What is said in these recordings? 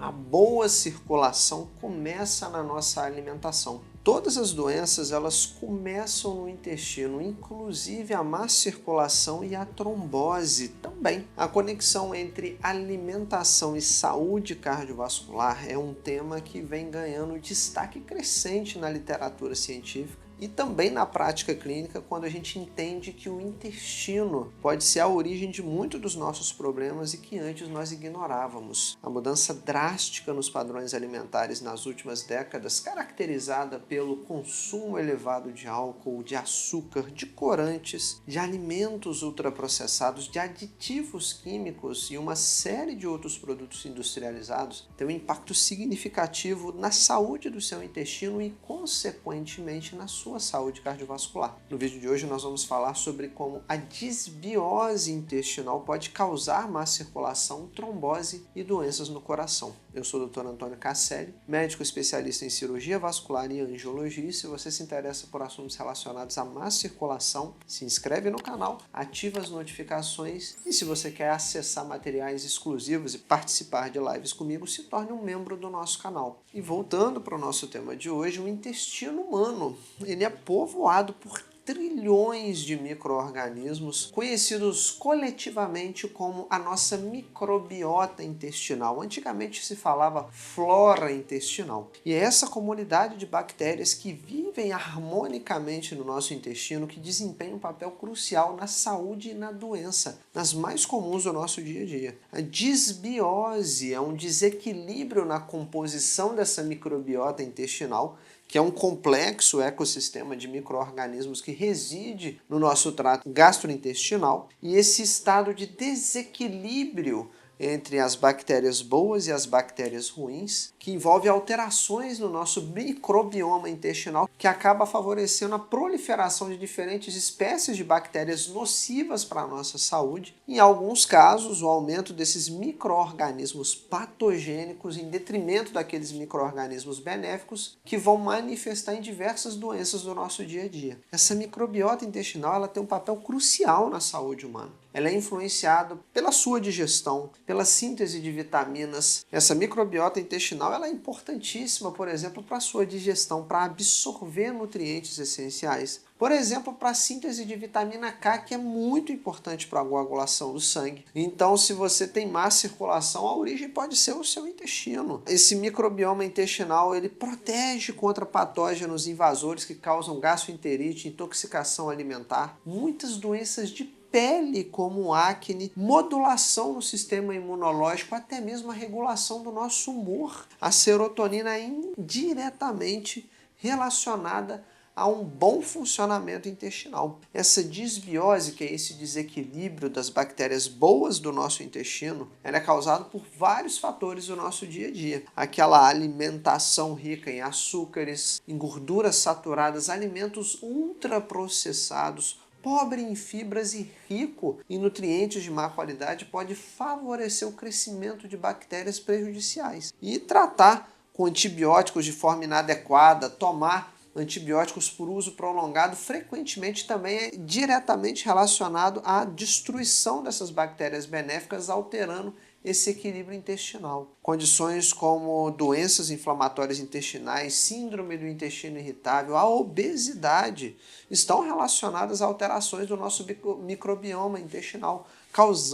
A boa circulação começa na nossa alimentação. Todas as doenças elas começam no intestino, inclusive a má circulação e a trombose também. A conexão entre alimentação e saúde cardiovascular é um tema que vem ganhando destaque crescente na literatura científica e também na prática clínica, quando a gente entende que o intestino pode ser a origem de muitos dos nossos problemas e que antes nós ignorávamos. A mudança drástica nos padrões alimentares nas últimas décadas, caracterizada pelo consumo elevado de álcool, de açúcar, de corantes, de alimentos ultraprocessados, de aditivos químicos e uma série de outros produtos industrializados, tem um impacto significativo na saúde do seu intestino e, consequentemente, na sua saúde cardiovascular. No vídeo de hoje nós vamos falar sobre como a disbiose intestinal pode causar má circulação, trombose e doenças no coração. Eu sou o Dr. Antônio Casselli, médico especialista em cirurgia vascular e angiologia. Se você se interessa por assuntos relacionados à má circulação, se inscreve no canal, ativa as notificações e se você quer acessar materiais exclusivos e participar de lives comigo, se torne um membro do nosso canal. E voltando para o nosso tema de hoje, o intestino humano, ele é povoado por trilhões de micro-organismos, conhecidos coletivamente como a nossa microbiota intestinal. Antigamente se falava flora intestinal. E é essa comunidade de bactérias que vivem harmonicamente no nosso intestino que desempenha um papel crucial na saúde e na doença, nas mais comuns do nosso dia a dia. A disbiose é um desequilíbrio na composição dessa microbiota intestinal, que é um complexo ecossistema de micro-organismos que reside no nosso trato gastrointestinal, e esse estado de desequilíbrio entre as bactérias boas e as bactérias ruins, que envolve alterações no nosso microbioma intestinal, que acaba favorecendo a proliferação de diferentes espécies de bactérias nocivas para a nossa saúde. Em alguns casos, o aumento desses micro-organismos patogênicos em detrimento daqueles micro-organismos benéficos que vão manifestar em diversas doenças do nosso dia a dia. Essa microbiota intestinal ela tem um papel crucial na saúde humana. Ela é influenciada pela sua digestão, pela síntese de vitaminas. Essa microbiota intestinal ela é importantíssima, por exemplo, para a sua digestão, para absorver nutrientes essenciais. Por exemplo, para a síntese de vitamina K, que é muito importante para a coagulação do sangue. Então, se você tem má circulação, a origem pode ser o seu intestino. Esse microbioma intestinal, ele protege contra patógenos invasores que causam gastroenterite, intoxicação alimentar, muitas doenças de pele, como acne, modulação no sistema imunológico, até mesmo a regulação do nosso humor. A serotonina é indiretamente relacionada a um bom funcionamento intestinal. Essa disbiose, que é esse desequilíbrio das bactérias boas do nosso intestino, ela é causada por vários fatores do nosso dia a dia. Aquela alimentação rica em açúcares, em gorduras saturadas, alimentos ultraprocessados, pobre em fibras e rico em nutrientes de má qualidade pode favorecer o crescimento de bactérias prejudiciais. E tratar com antibióticos de forma inadequada, tomar antibióticos por uso prolongado, frequentemente também é diretamente relacionado à destruição dessas bactérias benéficas, alterando esse equilíbrio intestinal. Condições como doenças inflamatórias intestinais, síndrome do intestino irritável, a obesidade estão relacionadas a alterações do nosso microbioma intestinal,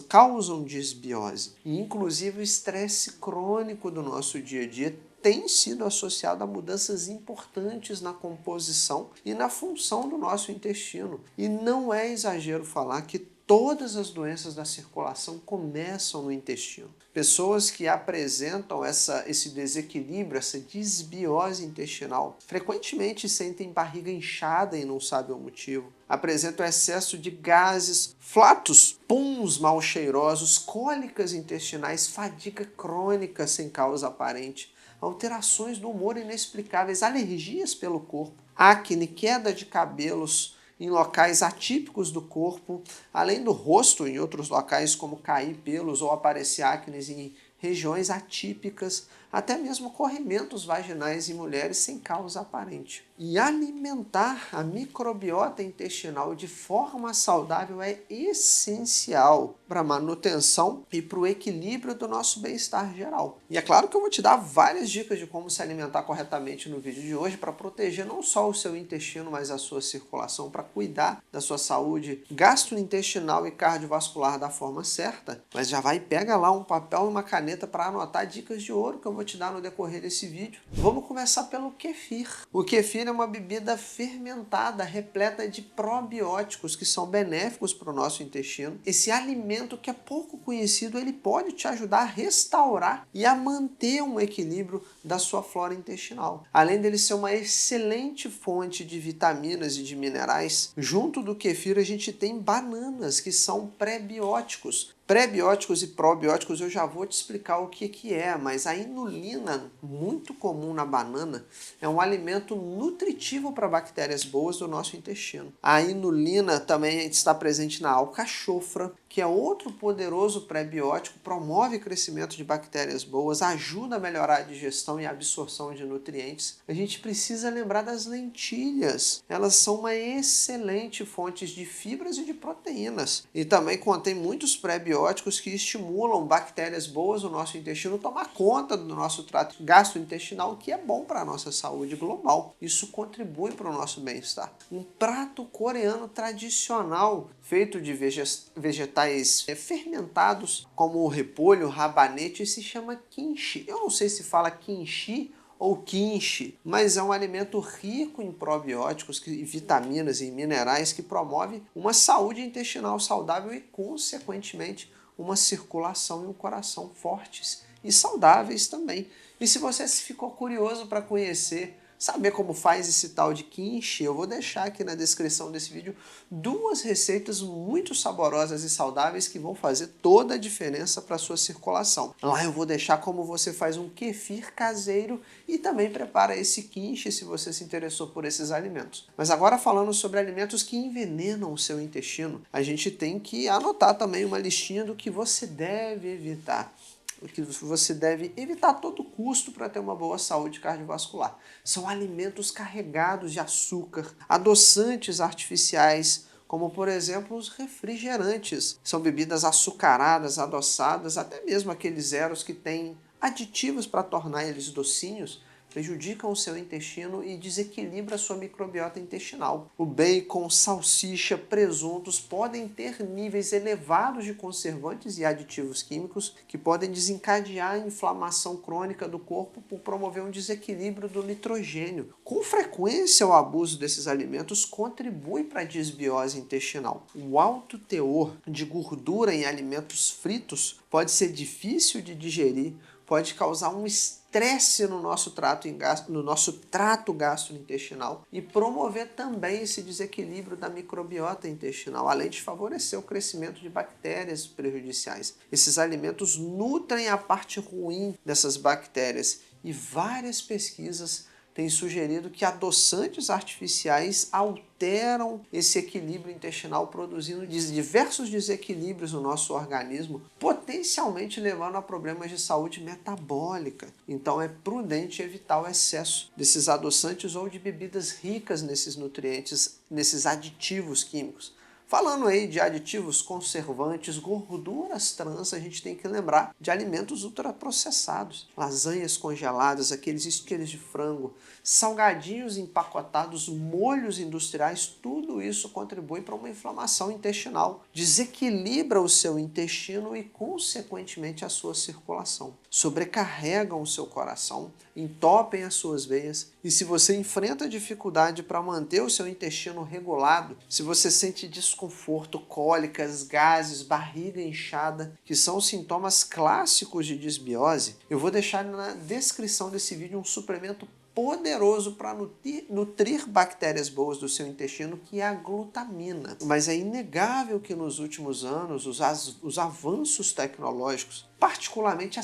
causam disbiose. E, inclusive, o estresse crônico do nosso dia a dia tem sido associado a mudanças importantes na composição e na função do nosso intestino. E não é exagero falar que todas as doenças da circulação começam no intestino. Pessoas que apresentam esse desequilíbrio, essa disbiose intestinal, frequentemente sentem barriga inchada e não sabem o motivo. Apresentam excesso de gases, flatos, puns mal cheirosos, cólicas intestinais, fadiga crônica sem causa aparente, alterações do humor inexplicáveis, alergias pelo corpo, acne, queda de cabelos em locais atípicos do corpo, além do rosto em outros locais como cair pelos ou aparecer acnes em regiões atípicas, até mesmo corrimentos vaginais em mulheres sem causa aparente. E alimentar a microbiota intestinal de forma saudável é essencial para a manutenção e para o equilíbrio do nosso bem-estar geral. E é claro que eu vou te dar várias dicas de como se alimentar corretamente no vídeo de hoje para proteger não só o seu intestino, mas a sua circulação, para cuidar da sua saúde gastrointestinal e cardiovascular da forma certa. Mas já vai e pega lá um papel e uma caneta para anotar dicas de ouro que eu vou te dar no decorrer desse vídeo. Vamos começar pelo kefir. O kefir é uma bebida fermentada, repleta de probióticos que são benéficos para o nosso intestino. Esse alimento que é pouco conhecido, ele pode te ajudar a restaurar e a manter um equilíbrio da sua flora intestinal. Além dele ser uma excelente fonte de vitaminas e de minerais, junto do kefir a gente tem bananas, que são prebióticos. Prebióticos e probióticos eu já vou te explicar o que é, mas a inulina, muito comum na banana, é um alimento nutritivo para bactérias boas do nosso intestino. A inulina também está presente na alcachofra, que é outro poderoso prebiótico, promove o crescimento de bactérias boas, ajuda a melhorar a digestão e a absorção de nutrientes. A gente precisa lembrar das lentilhas. Elas são uma excelente fonte de fibras e de proteínas. E também contém muitos prebióticos que estimulam bactérias boas no nosso intestino tomar conta do nosso trato gastrointestinal, que é bom para a nossa saúde global. Isso contribui para o nosso bem-estar. Um prato coreano tradicional feito de vegetais fermentados, como o repolho, o rabanete, se chama kimchi. Eu não sei se fala kimchi ou kimchi, mas é um alimento rico em probióticos, vitaminas e minerais que promove uma saúde intestinal saudável e, consequentemente, uma circulação e um coração fortes e saudáveis também. E se você ficou curioso para conhecer, saber como faz esse tal de kimchi, eu vou deixar aqui na descrição desse vídeo 2 receitas muito saborosas e saudáveis que vão fazer toda a diferença para a sua circulação. Lá eu vou deixar como você faz um kefir caseiro e também prepara esse kimchi se você se interessou por esses alimentos. Mas agora falando sobre alimentos que envenenam o seu intestino, a gente tem que anotar também uma listinha do que você deve evitar. O que você deve evitar a todo custo para ter uma boa saúde cardiovascular. São alimentos carregados de açúcar, adoçantes artificiais, como por exemplo os refrigerantes. São bebidas açucaradas, adoçadas, até mesmo aqueles zeros que têm aditivos para tornar eles docinhos, prejudicam o seu intestino e desequilibra a sua microbiota intestinal. O bacon, salsicha, presuntos podem ter níveis elevados de conservantes e aditivos químicos que podem desencadear a inflamação crônica do corpo por promover um desequilíbrio do nitrogênio. Com frequência, o abuso desses alimentos contribui para a disbiose intestinal. O alto teor de gordura em alimentos fritos pode ser difícil de digerir, pode causar um estresse no nosso trato gastrointestinal e promover também esse desequilíbrio da microbiota intestinal, além de favorecer o crescimento de bactérias prejudiciais. Esses alimentos nutrem a parte ruim dessas bactérias e várias pesquisas têm sugerido que adoçantes artificiais alteram esse equilíbrio intestinal, produzindo diversos desequilíbrios no nosso organismo, potencialmente levando a problemas de saúde metabólica. Então é prudente evitar o excesso desses adoçantes ou de bebidas ricas nesses nutrientes, nesses aditivos químicos. Falando aí de aditivos conservantes, gorduras trans, a gente tem que lembrar de alimentos ultraprocessados, lasanhas congeladas, aqueles steaks de frango, salgadinhos empacotados, molhos industriais, tudo isso contribui para uma inflamação intestinal, desequilibra o seu intestino e, consequentemente, a sua circulação. Sobrecarregam o seu coração, entopem as suas veias e se você enfrenta dificuldade para manter o seu intestino regulado, se você sente desconforto, cólicas, gases, barriga inchada, que são sintomas clássicos de disbiose, eu vou deixar na descrição desse vídeo um suplemento poderoso para nutrir bactérias boas do seu intestino, que é a glutamina. Mas é inegável que nos últimos anos os avanços tecnológicos particularmente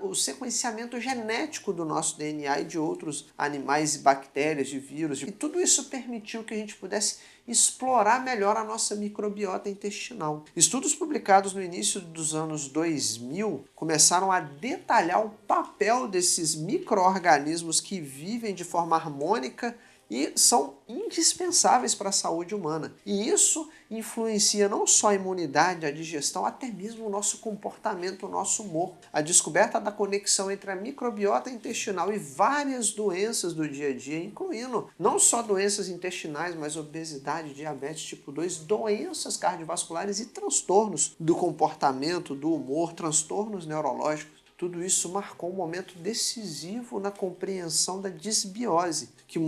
o sequenciamento genético do nosso DNA e de outros animais e bactérias, de vírus. E tudo isso permitiu que a gente pudesse explorar melhor a nossa microbiota intestinal. Estudos publicados no início dos anos 2000 começaram a detalhar o papel desses micro-organismos que vivem de forma harmônica e são indispensáveis para a saúde humana. E isso influencia não só a imunidade, a digestão, até mesmo o nosso comportamento, o nosso humor. A descoberta da conexão entre a microbiota intestinal e várias doenças do dia a dia, incluindo não só doenças intestinais, mas obesidade, diabetes tipo 2, doenças cardiovasculares e transtornos do comportamento, do humor, transtornos neurológicos. Tudo isso marcou um momento decisivo na compreensão da disbiose, que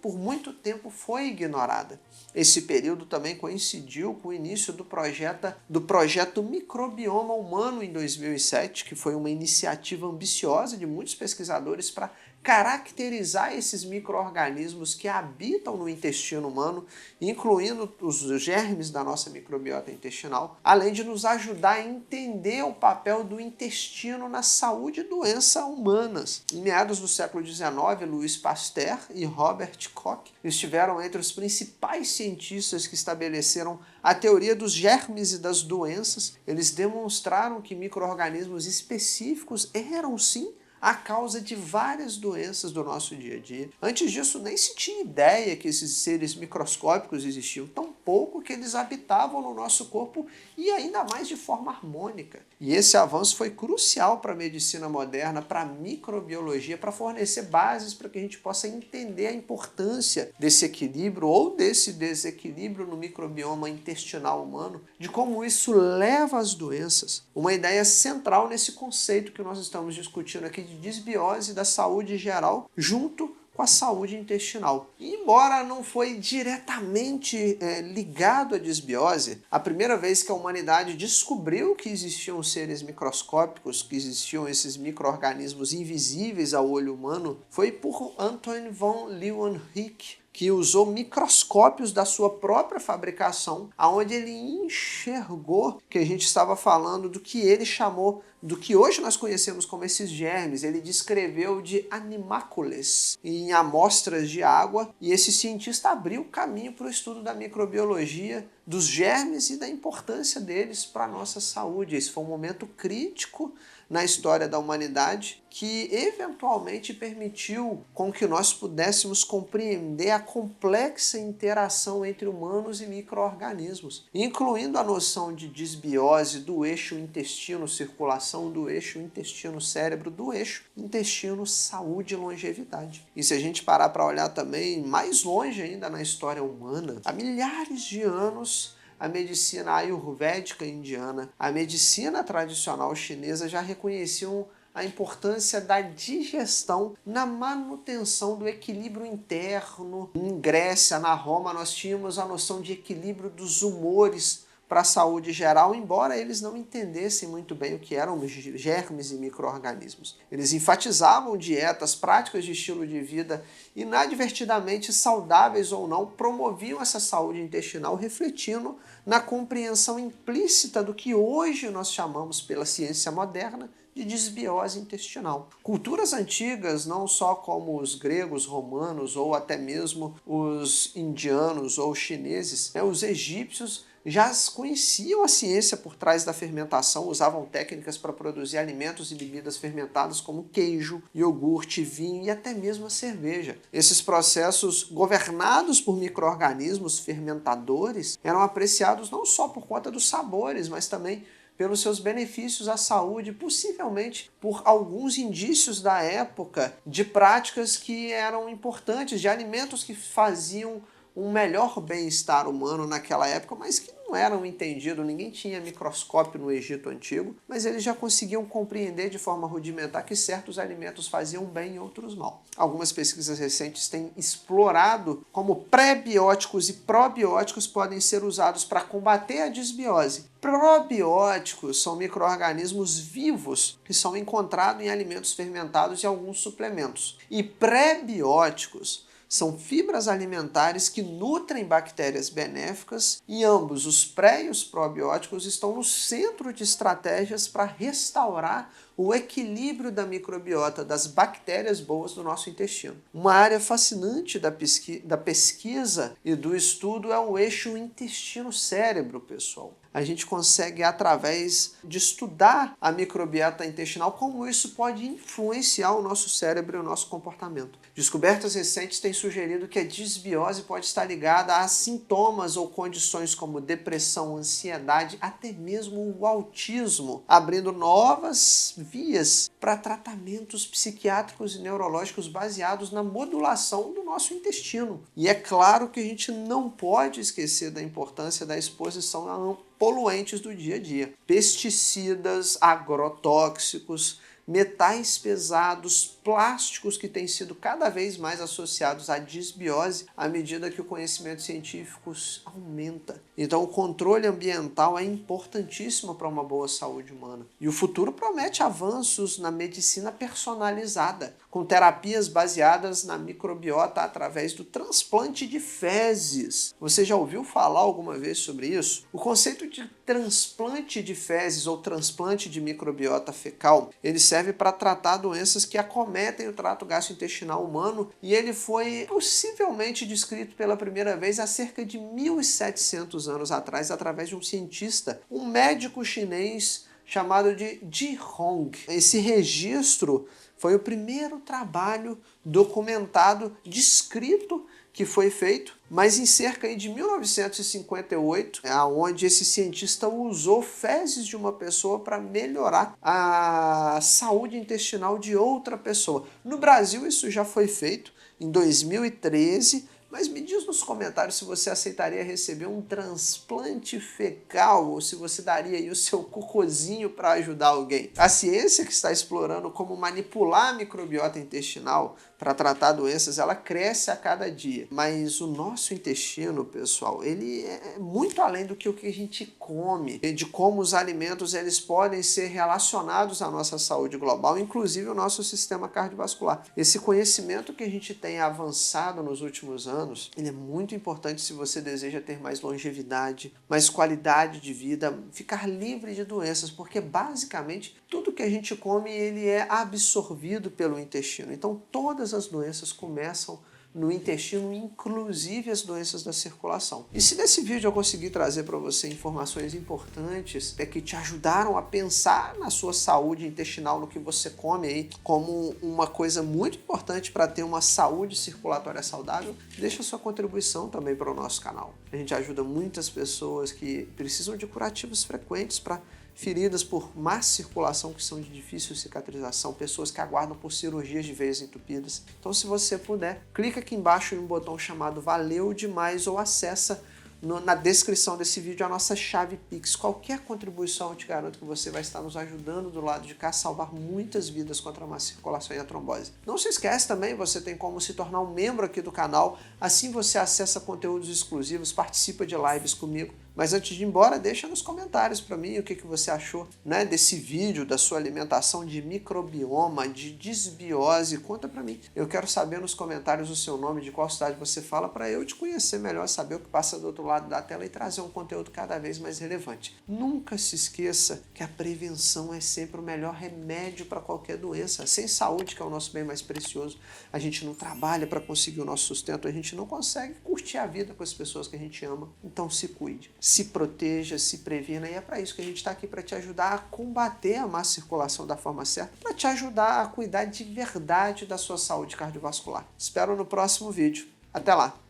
por muito tempo foi ignorada. Esse período também coincidiu com o início do projeto Microbioma Humano em 2007, que foi uma iniciativa ambiciosa de muitos pesquisadores para caracterizar esses micro-organismos que habitam no intestino humano, incluindo os germes da nossa microbiota intestinal, além de nos ajudar a entender o papel do intestino na saúde e doença humanas. Em meados do século XIX, Louis Pasteur e Robert Koch estiveram entre os principais cientistas que estabeleceram a teoria dos germes e das doenças. Eles demonstraram que micro-organismos específicos eram, sim, a causa de várias doenças do nosso dia a dia. Antes disso, nem se tinha ideia que esses seres microscópicos existiam, tampouco que eles habitavam no nosso corpo e ainda mais de forma harmônica. E esse avanço foi crucial para a medicina moderna, para a microbiologia, para fornecer bases para que a gente possa entender a importância desse equilíbrio ou desse desequilíbrio no microbioma intestinal humano, de como isso leva às doenças. Uma ideia central nesse conceito que nós estamos discutindo aqui de disbiose da saúde geral junto com a saúde intestinal. E embora não foi diretamente ligado à disbiose, a primeira vez que a humanidade descobriu que existiam seres microscópicos, que existiam esses micro-organismos invisíveis ao olho humano, foi por Antoine von Leeuwenhoek, que usou microscópios da sua própria fabricação, onde ele enxergou que a gente estava falando do que ele chamou, do que hoje nós conhecemos como esses germes. Ele descreveu de animácules em amostras de água, e esse cientista abriu o caminho para o estudo da microbiologia, dos germes e da importância deles para a nossa saúde. Esse foi um momento crítico na história da humanidade que eventualmente permitiu com que nós pudéssemos compreender a complexa interação entre humanos e micro-organismos, incluindo a noção de disbiose do eixo intestino-circulação, do eixo intestino-cérebro, do eixo intestino-saúde e longevidade. E se a gente parar para olhar também mais longe ainda na história humana, há milhares de anos, a medicina ayurvédica indiana, a medicina tradicional chinesa já reconheciam a importância da digestão na manutenção do equilíbrio interno. Em Grécia, na Roma, nós tínhamos a noção de equilíbrio dos humores para a saúde geral, embora eles não entendessem muito bem o que eram germes e micro-organismos. Eles enfatizavam dietas, práticas de estilo de vida inadvertidamente saudáveis ou não, promoviam essa saúde intestinal, refletindo na compreensão implícita do que hoje nós chamamos pela ciência moderna de disbiose intestinal. Culturas antigas, não só como os gregos, romanos ou até mesmo os indianos ou chineses, os egípcios já conheciam a ciência por trás da fermentação, usavam técnicas para produzir alimentos e bebidas fermentadas como queijo, iogurte, vinho e até mesmo a cerveja. Esses processos, governados por micro-organismos fermentadores, eram apreciados não só por conta dos sabores, mas também pelos seus benefícios à saúde, possivelmente por alguns indícios da época de práticas que eram importantes, de alimentos que faziam um melhor bem-estar humano naquela época, mas que não eram entendidos. Ninguém tinha microscópio no Egito Antigo, mas eles já conseguiam compreender de forma rudimentar que certos alimentos faziam bem e outros mal. Algumas pesquisas recentes têm explorado como pré-bióticos e probióticos podem ser usados para combater a disbiose. Probióticos são micro-organismos vivos que são encontrados em alimentos fermentados e alguns suplementos. E pré-bióticos São fibras alimentares que nutrem bactérias benéficas e ambos, os pré e os probióticos, estão no centro de estratégias para restaurar o equilíbrio da microbiota, das bactérias boas do nosso intestino. Uma área fascinante da pesquisa e do estudo é o eixo intestino-cérebro, pessoal. A gente consegue, através de estudar a microbiota intestinal, como isso pode influenciar o nosso cérebro e o nosso comportamento. Descobertas recentes têm sugerido que a disbiose pode estar ligada a sintomas ou condições como depressão, ansiedade, até mesmo o autismo, abrindo novas vias para tratamentos psiquiátricos e neurológicos baseados na modulação do nosso intestino. E é claro que a gente não pode esquecer da importância da exposição a poluentes do dia a dia. Pesticidas, agrotóxicos, metais pesados, plásticos que têm sido cada vez mais associados à disbiose à medida que o conhecimento científico aumenta. Então o controle ambiental é importantíssimo para uma boa saúde humana. E o futuro promete avanços na medicina personalizada, com terapias baseadas na microbiota através do transplante de fezes. Você já ouviu falar alguma vez sobre isso? O conceito de transplante de fezes ou transplante de microbiota fecal, ele serve para tratar doenças que acometem o trato gastrointestinal humano e ele foi possivelmente descrito pela primeira vez há cerca de 1.700 anos atrás através de um cientista, um médico chinês chamado de Ji Hong. Esse registro foi o primeiro trabalho documentado, descrito, que foi feito, mas em cerca de 1958, onde esse cientista usou fezes de uma pessoa para melhorar a saúde intestinal de outra pessoa. No Brasil isso já foi feito em 2013, mas me diz nos comentários se você aceitaria receber um transplante fecal ou se você daria aí o seu cocôzinho para ajudar alguém. A ciência que está explorando como manipular a microbiota intestinal para tratar doenças, ela cresce a cada dia. Mas o nosso intestino, pessoal, ele é muito além do que o que a gente come, de como os alimentos eles podem ser relacionados à nossa saúde global, inclusive o nosso sistema cardiovascular. Esse conhecimento que a gente tem avançado nos últimos anos, ele é muito importante se você deseja ter mais longevidade, mais qualidade de vida, ficar livre de doenças, porque basicamente tudo que a gente come ele é absorvido pelo intestino. Então todas as doenças começam no intestino, inclusive as doenças da circulação. E se nesse vídeo eu conseguir trazer para você informações importantes que te ajudaram a pensar na sua saúde intestinal, no que você come aí, como uma coisa muito importante para ter uma saúde circulatória saudável, deixa sua contribuição também para o nosso canal. A gente ajuda muitas pessoas que precisam de curativos frequentes para feridas por má circulação que são de difícil cicatrização, pessoas que aguardam por cirurgias de veias entupidas. Então, se você puder, clica aqui embaixo em um botão chamado Valeu Demais ou acessa na descrição desse vídeo a nossa chave Pix. Qualquer contribuição eu te garanto que você vai estar nos ajudando do lado de cá a salvar muitas vidas contra a má circulação e a trombose. Não se esquece também, você tem como se tornar um membro aqui do canal, assim você acessa conteúdos exclusivos, participa de lives comigo. Mas antes de ir embora, deixa nos comentários para mim o que você achou, né, desse vídeo, da sua alimentação, de microbioma, de disbiose. Conta para mim. Eu quero saber nos comentários o seu nome, de qual cidade você fala, para eu te conhecer melhor, saber o que passa do outro lado da tela e trazer um conteúdo cada vez mais relevante. Nunca se esqueça que a prevenção é sempre o melhor remédio para qualquer doença. Sem saúde, que é o nosso bem mais precioso, a gente não trabalha para conseguir o nosso sustento, a gente não consegue curtir a vida com as pessoas que a gente ama. Então se cuide. Se proteja, se previna, e é para isso que a gente está aqui, para te ajudar a combater a má circulação da forma certa, para te ajudar a cuidar de verdade da sua saúde cardiovascular. Espero no próximo vídeo. Até lá!